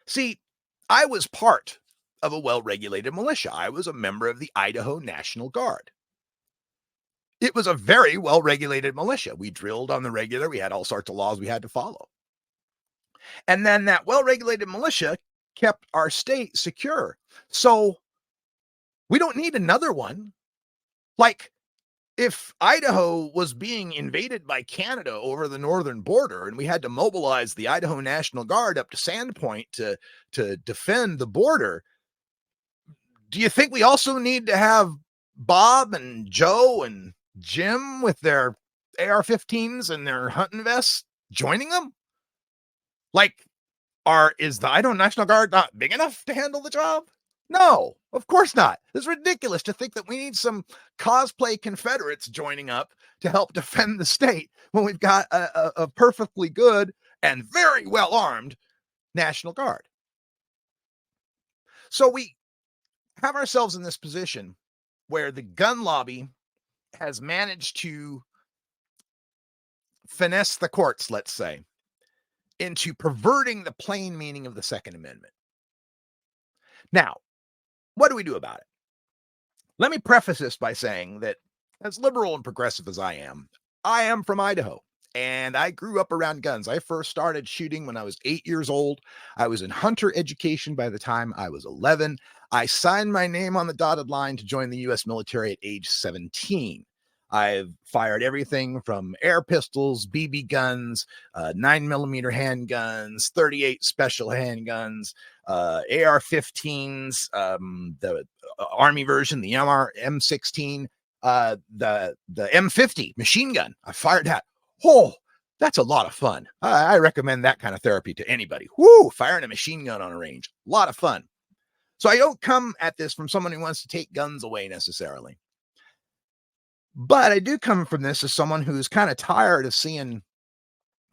See, I was part of a well-regulated militia. I was a member of the Idaho National Guard. It was a very well-regulated militia. We drilled on the regular. We had all sorts of laws we had to follow. And then that well-regulated militia kept our state secure. So we don't need another one. Like, if Idaho was being invaded by Canada over the northern border and we had to mobilize the Idaho National Guard up to Sandpoint to defend the border, do you think we also need to have Bob and Joe and Jim with their AR-15s and their hunting vests joining them? Like, is the Idaho National Guard not big enough to handle the job? No, of course not. It's ridiculous to think that we need some cosplay Confederates joining up to help defend the state when we've got a perfectly good and very well armed National Guard. So we have ourselves in this position where the gun lobby has managed to finesse the courts, let's say, into perverting the plain meaning of the Second Amendment. Now, what do we do about it? Let me preface this by saying that as liberal and progressive as I am from Idaho, and I grew up around guns. I first started shooting when I was 8 years old. I was in hunter education by the time I was 11. I signed my name on the dotted line to join the U.S. military at age 17. I've fired everything from air pistols, BB guns, 9mm handguns, 38 special handguns, AR-15s, the Army version, the M16, the M50 machine gun. I fired that. Oh, that's a lot of fun. I recommend that kind of therapy to anybody. Woo, firing a machine gun on a range. A lot of fun. So I don't come at this from someone who wants to take guns away necessarily. But I do come from this as someone who's kind of tired of seeing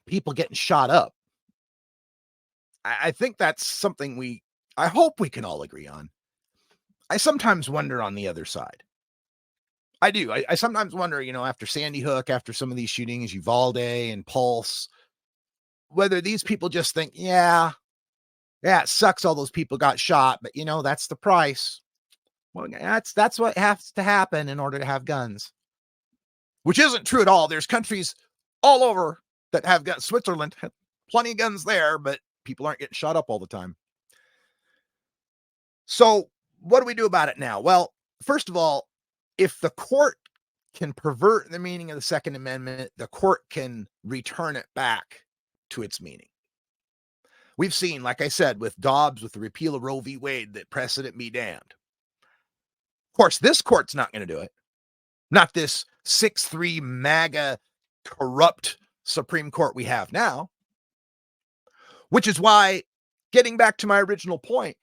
people getting shot up. I think that's something I hope we can all agree on. I sometimes wonder on the other side. I do. I sometimes wonder, after Sandy Hook, after some of these shootings, Uvalde and Pulse, whether these people just think, yeah, it sucks all those people got shot, but that's the price. Well, that's what has to happen in order to have guns. Which isn't true at all. There's countries all over that have guns. Switzerland, plenty of guns there, but people aren't getting shot up all the time. So what do we do about it now? Well, first of all, if the court can pervert the meaning of the Second Amendment, the court can return it back to its meaning. We've seen, like I said, with Dobbs, with the repeal of Roe v. Wade, that precedent be damned. Of course, this court's not going to do it. Not this 6-3 MAGA corrupt Supreme Court we have now. Which is why, getting back to my original point,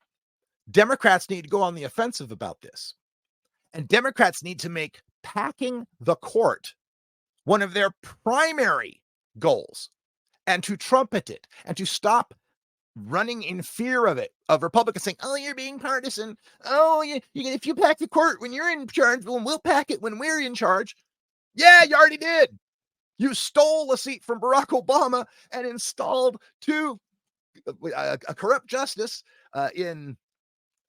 Democrats need to go on the offensive about this. And Democrats need to make packing the court one of their primary goals, and to trumpet it, and to stop running in fear of it, of Republicans saying, oh, you're being partisan. Oh, if you pack the court when you're in charge, well, we'll pack it when we're in charge. Yeah, you already did. You stole a seat from Barack Obama and installed a corrupt justice in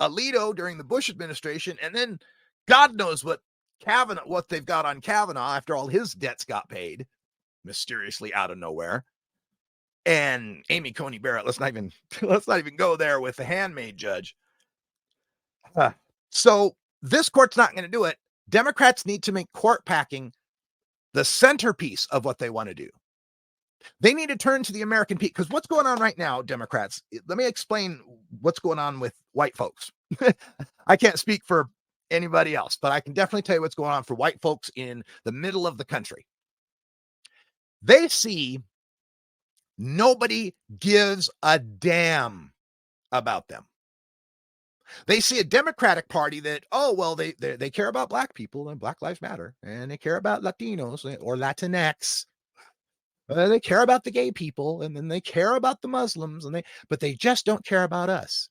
Alito during the Bush administration. And then God knows what they've got on Kavanaugh after all his debts got paid mysteriously out of nowhere. And Amy Coney Barrett, let's not even go there with the handmaid judge. So this court's not going to do it. Democrats need to make court packing the centerpiece of what they want to do. They need to turn to the American people, because what's going on right now, Democrats, let me explain what's going on with white folks. I can't speak for anybody else, but I can definitely tell you what's going on for white folks in the middle of the country. They see nobody gives a damn about them. They see a Democratic Party that, they care about black people and Black Lives Matter, and they care about Latinos or Latinx. They care about the gay people, and then they care about the Muslims, but they just don't care about us.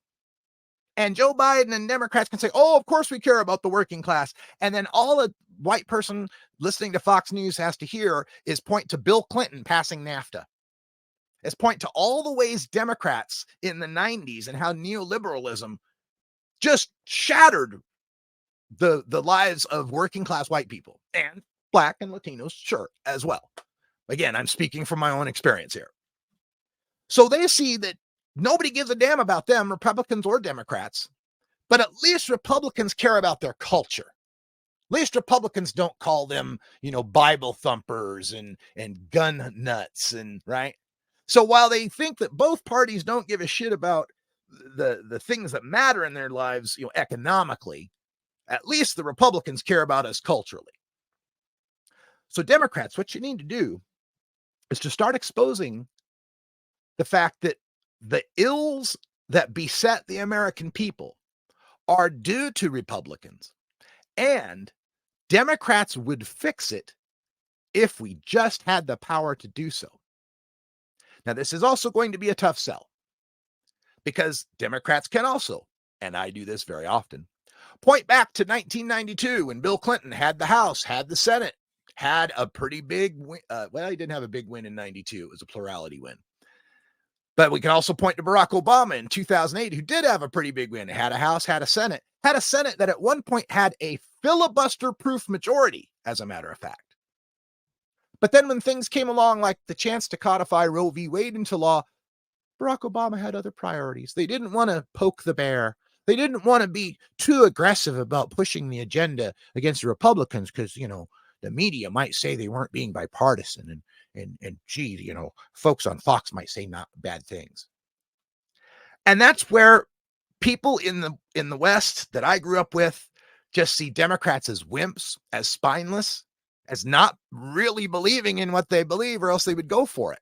And Joe Biden and Democrats can say, oh, of course we care about the working class. And then all a white person listening to Fox News has to hear is point to Bill Clinton passing NAFTA. is point to all the ways Democrats in the 90s and how neoliberalism just shattered the lives of working class white people and Black and Latinos, sure, as well. Again, I'm speaking from my own experience here. So they see that nobody gives a damn about them, Republicans or Democrats, but at least Republicans care about their culture. At least Republicans don't call them, Bible thumpers and gun nuts, and right. So while they think that both parties don't give a shit about the things that matter in their lives, economically, at least the Republicans care about us culturally. So Democrats, what you need to do is to start exposing the fact that the ills that beset the American people are due to Republicans, and Democrats would fix it if we just had the power to do so. Now, this is also going to be a tough sell because Democrats can also, and I do this very often, point back to 1992 when Bill Clinton had the House, had the Senate, had a pretty big win. Well, he didn't have a big win in 92. It was a plurality win. But we can also point to Barack Obama in 2008, who did have a pretty big win, had a House, had a Senate that at one point had a filibuster-proof majority, as a matter of fact. But then when things came along, like the chance to codify Roe v. Wade into law, Barack Obama had other priorities. They didn't want to poke the bear. They didn't want to be too aggressive about pushing the agenda against the Republicans because, the media might say they weren't being bipartisan, and gee, folks on Fox might say not bad things. And that's where people in the West that I grew up with just see Democrats as wimps, as spineless, as not really believing in what they believe, or else they would go for it.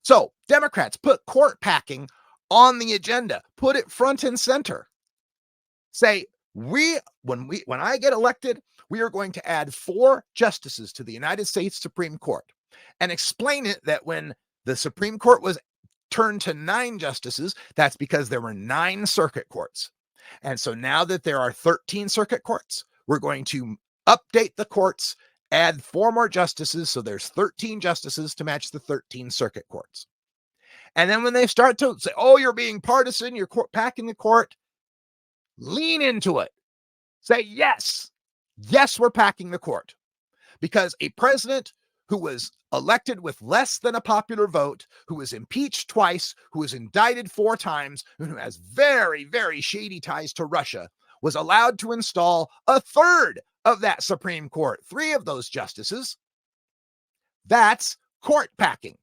So Democrats put court packing on the agenda, put it front and center. Say, when I get elected, we are going to add 4 justices to the United States Supreme Court, and explain it that when the Supreme Court was turned to 9 justices, that's because there were 9 circuit courts. And so now that there are 13 circuit courts, we're going to update the courts, add 4 more justices. So there's 13 justices to match the 13 circuit courts. And then when they start to say, oh, you're being partisan, you're packing the court, lean into it. Say, yes, we're packing the court. Because a president who was elected with less than a popular vote, who was impeached twice, who was indicted 4 times, and who has very, very shady ties to Russia, was allowed to install a third of that Supreme Court, 3 of those justices. That's court packing.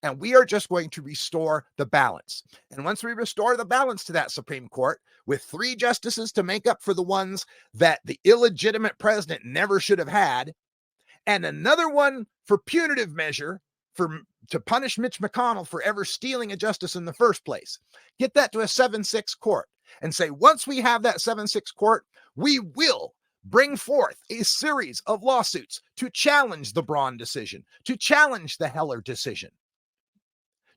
And we are just going to restore the balance. And once we restore the balance to that Supreme Court, with 3 justices to make up for the ones that the illegitimate president never should have had, and another one for punitive measure to punish Mitch McConnell for ever stealing a justice in the first place. Get that to a 7-6 court and say, once we have that 7-6 court, we will bring forth a series of lawsuits to challenge the Braun decision, to challenge the Heller decision.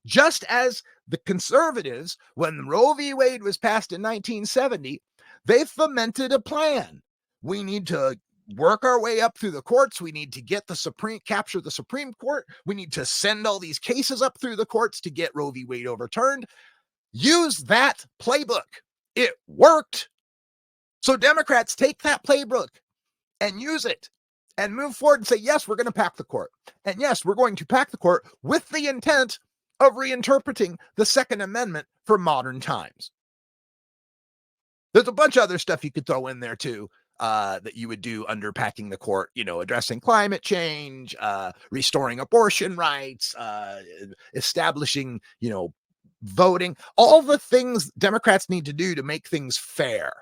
Just as the conservatives, when Roe v. Wade was passed in 1970, they fomented a plan. We need to work our way up through the courts. We need to capture the Supreme Court. We need to send all these cases up through the courts to get Roe v. Wade overturned. Use that playbook. It worked. So Democrats take that playbook and use it and move forward and say, yes, we're going to pack the court. And yes, we're going to pack the court with the intent of reinterpreting the Second Amendment for modern times. There's a bunch of other stuff you could throw in there too, that you would do under packing the court, addressing climate change, restoring abortion rights, establishing, voting, all the things Democrats need to do to make things fair.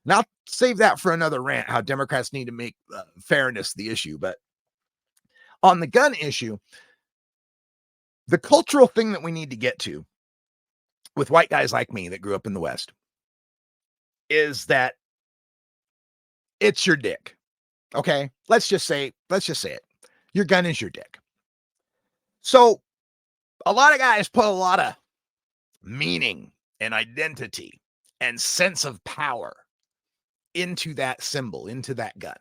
Now, I'll save that for another rant, how Democrats need to make fairness the issue. But on the gun issue, the cultural thing that we need to get to with white guys like me that grew up in the West is that it's your dick. Okay? Let's just say it. Your gun is your dick. So a lot of guys put a lot of meaning and identity and sense of power into that symbol, into that gun.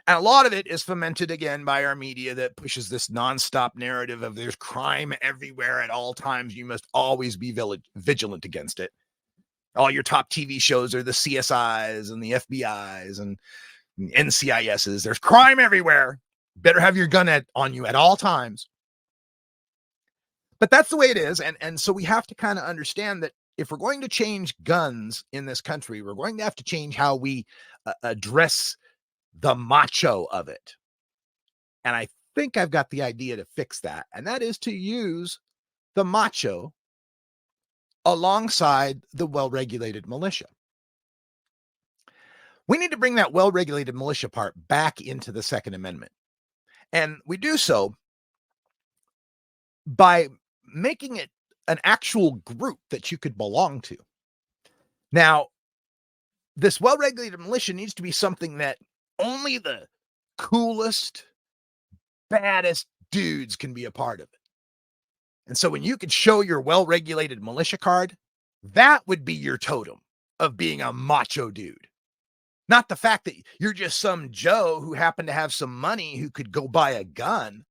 And a lot of it is fomented again by our media that pushes this nonstop narrative of there's crime everywhere at all times. You must always be vigilant against it. All your top TV shows are the CSIs and the FBIs and NCISs. There's crime everywhere. Better have your gun on you at all times. But that's the way it is. And so we have to kind of understand that if we're going to change guns in this country, we're going to have to change how we address the macho of it. And I think I've got the idea to fix that. And that is to use the macho alongside the well-regulated militia. We need to bring that well-regulated militia part back into the Second Amendment. And we do so by making it an actual group that you could belong to. Now, this well-regulated militia needs to be something that only the coolest, baddest dudes can be a part of it. And so when you could show your well-regulated militia card, that would be your totem of being a macho dude. Not the fact that you're just some Joe who happened to have some money who could go buy a gun.